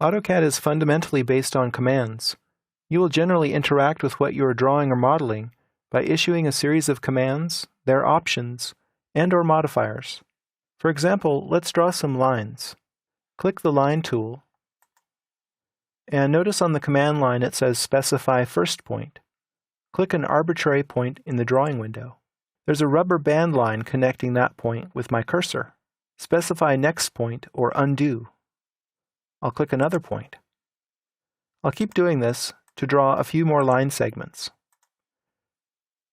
AutoCAD is fundamentally based on commands. You will generally interact with what you are drawing or modeling by issuing a series of commands, their options, and/or modifiers. For example, let's draw some lines. Click the Line tool, and notice on the command line it says Specify First Point. Click an arbitrary point in the drawing window. There's a rubber band line connecting that point with my cursor. Specify Next Point or Undo. I'll click another point. I'll keep doing this to draw a few more line segments.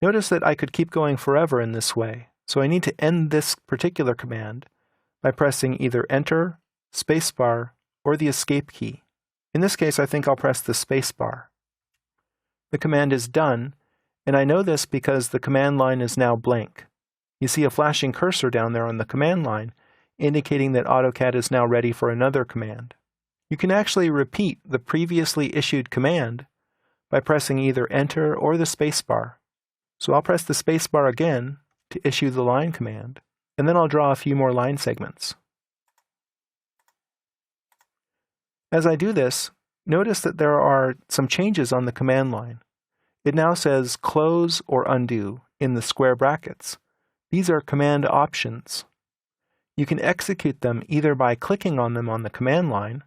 Notice that I could keep going forever in this way, so I need to end this particular command by pressing either Enter, Spacebar, or the Escape key. In this case, I think I'll press the Spacebar. The command is done, and I know this because the command line is now blank. You see a flashing cursor down there on the command line, indicating that AutoCAD is now ready for another command. You can actually repeat the previously issued command by pressing either Enter or the Spacebar. So I'll press the Spacebar again to issue the line command, and then I'll draw a few more line segments. As I do this, notice that there are some changes on the command line. It now says Close or Undo in the square brackets. These are command options. You can execute them either by clicking on them on the command line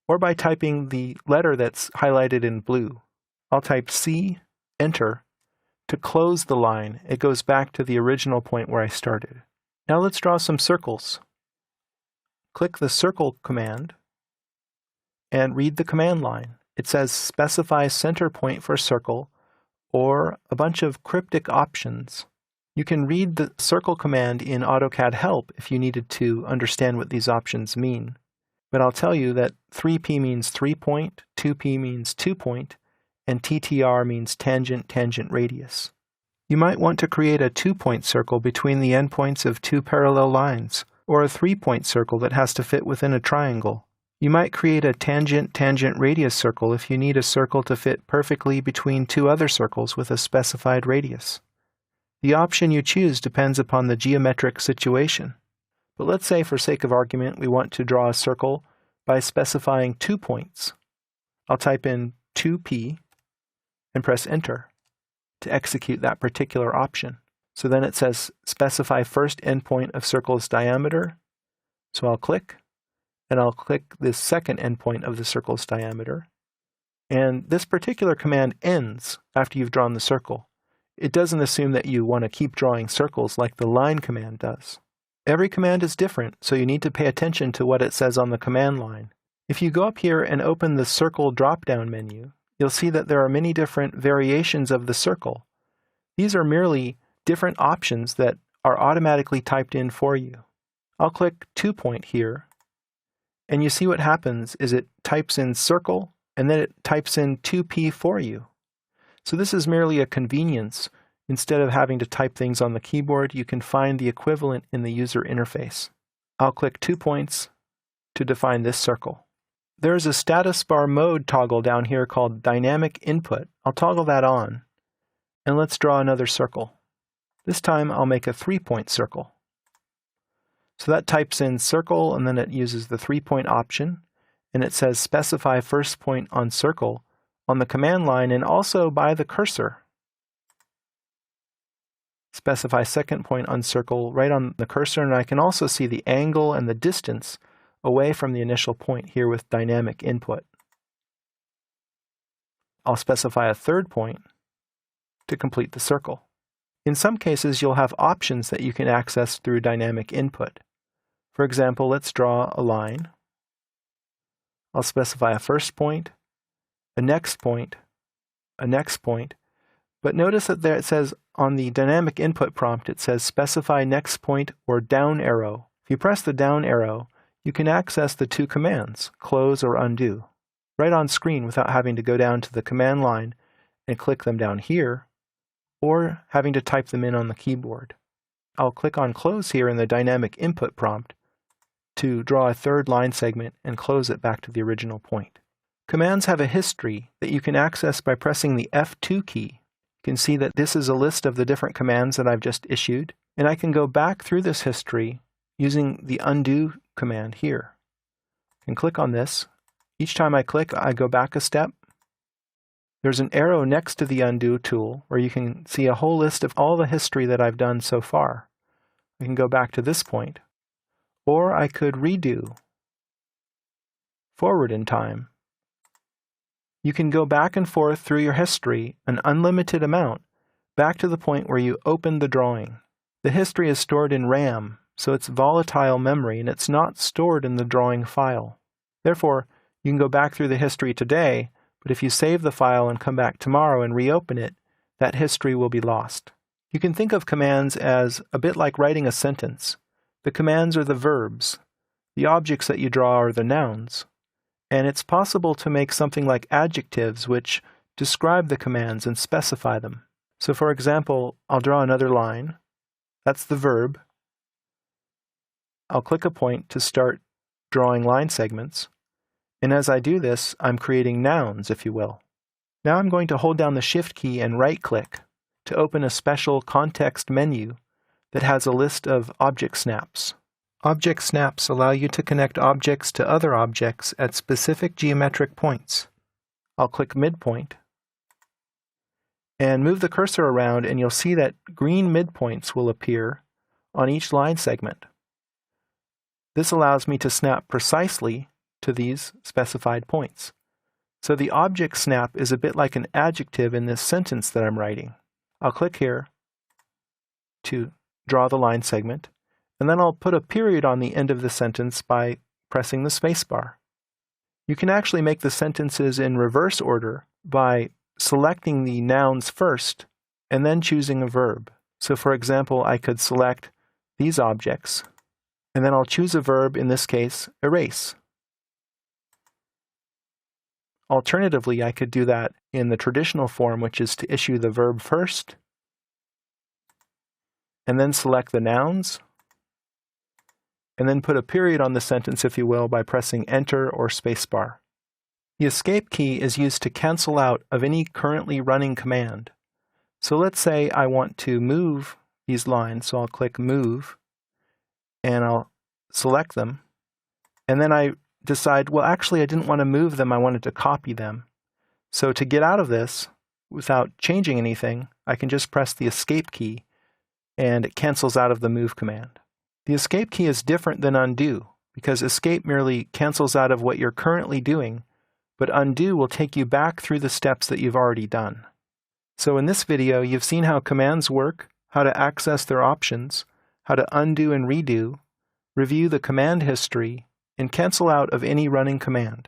or by typing the letter that's highlighted in blue. I'll type C, Enter. To close the line, it goes back to the original point where I started. Now let's draw some circles. Click the Circle command and read the command line. It says Specify Center Point for Circle or a bunch of cryptic options. You can read the Circle command in AutoCAD Help if you needed to understand what these options mean. But I'll tell you that 3P means 3-point, 2P means 2-point, and TTR means tangent, tangent, radius. You might want to create a 2-point circle between the endpoints of two parallel lines, or a 3-point circle that has to fit within a triangle. You might create a tangent, tangent, radius circle if you need a circle to fit perfectly between two other circles with a specified radius. The option you choose depends upon the geometric situation. But let's say, for sake of argument, we want to draw a circle by specifying 2 points. I'll type in 2P and press Enter to execute that particular option. So then it says Specify First Endpoint of Circle's Diameter. So I'll click, and I'll click the second endpoint of the circle's diameter. And this particular command ends after you've drawn the circle. It doesn't assume that you want to keep drawing circles like the line command does. Every command is different, so you need to pay attention to what it says on the command line. If you go up here and open the Circle drop-down menu, you'll see that there are many different variations of the circle. These are merely different options that are automatically typed in for you. I'll click 2-point here, and you see what happens is it types in circle, and then it types in 2P for you. So this is merely a convenience. Instead of having to type things on the keyboard, you can find the equivalent in the user interface. I'll click 2 points to define this circle. There's a status bar mode toggle down here called Dynamic Input. I'll toggle that on, and let's draw another circle. This time I'll make a 3-point circle. So that types in circle, and then it uses the 3-point option, and it says Specify First Point on Circle on the command line and also by the cursor. Specify second point on circle right on the cursor, and I can also see the angle and the distance away from the initial point here with dynamic input. I'll specify a third point to complete the circle. In some cases, you'll have options that you can access through dynamic input. For example, let's draw a line. I'll specify a first point, a next point, a next point, but notice that there it says on the dynamic input prompt, it says specify next point or down arrow. If you press the down arrow, you can access the two commands, close or undo, right on screen without having to go down to the command line and click them down here, or having to type them in on the keyboard. I'll click on close here in the dynamic input prompt to draw a third line segment and close it back to the original point. Commands have a history that you can access by pressing the F2 key. You can see that this is a list of the different commands that I've just issued, and I can go back through this history using the undo command here. I can click on this, Each time I click, I go back a step. There's an arrow next to the Undo tool where you can see a whole list of all the history that I've done so far. I can go back to this point, or I could redo, forward in time. You can go back and forth through your history an unlimited amount, back to the point where you opened the drawing. The history is stored in RAM, so it's volatile memory, and it's not stored in the drawing file. Therefore, you can go back through the history today, but if you save the file and come back tomorrow and reopen it, that history will be lost. You can think of commands as a bit like writing a sentence. The commands are the verbs. The objects that you draw are the nouns. And it's possible to make something like adjectives which describe the commands and specify them. So for example, I'll draw another line. That's the verb. I'll click a point to start drawing line segments. And as I do this, I'm creating nouns, if you will. Now I'm going to hold down the Shift key and right-click to open a special context menu that has a list of object snaps. Object snaps allow you to connect objects to other objects at specific geometric points. I'll click midpoint and move the cursor around, and you'll see that green midpoints will appear on each line segment. This allows me to snap precisely to these specified points. So the object snap is a bit like an adjective in this sentence that I'm writing. I'll click here to draw the line segment, and then I'll put a period on the end of the sentence by pressing the spacebar. You can actually make the sentences in reverse order by selecting the nouns first and then choosing a verb. So for example, I could select these objects, and then I'll choose a verb, in this case, erase. Alternatively, I could do that in the traditional form, which is to issue the verb first, and then select the nouns, and then put a period on the sentence, if you will, by pressing Enter or Spacebar. The Escape key is used to cancel out of any currently running command. So let's say I want to move these lines, so I'll click Move, and I'll select them, and then I decide, well, actually I didn't want to move them, I wanted to copy them. So to get out of this, without changing anything, I can just press the Escape key, and it cancels out of the Move command. The Escape key is different than Undo, because Escape merely cancels out of what you're currently doing, but Undo will take you back through the steps that you've already done. So in this video, you've seen how commands work, how to access their options, how to undo and redo, review the command history, and cancel out of any running command.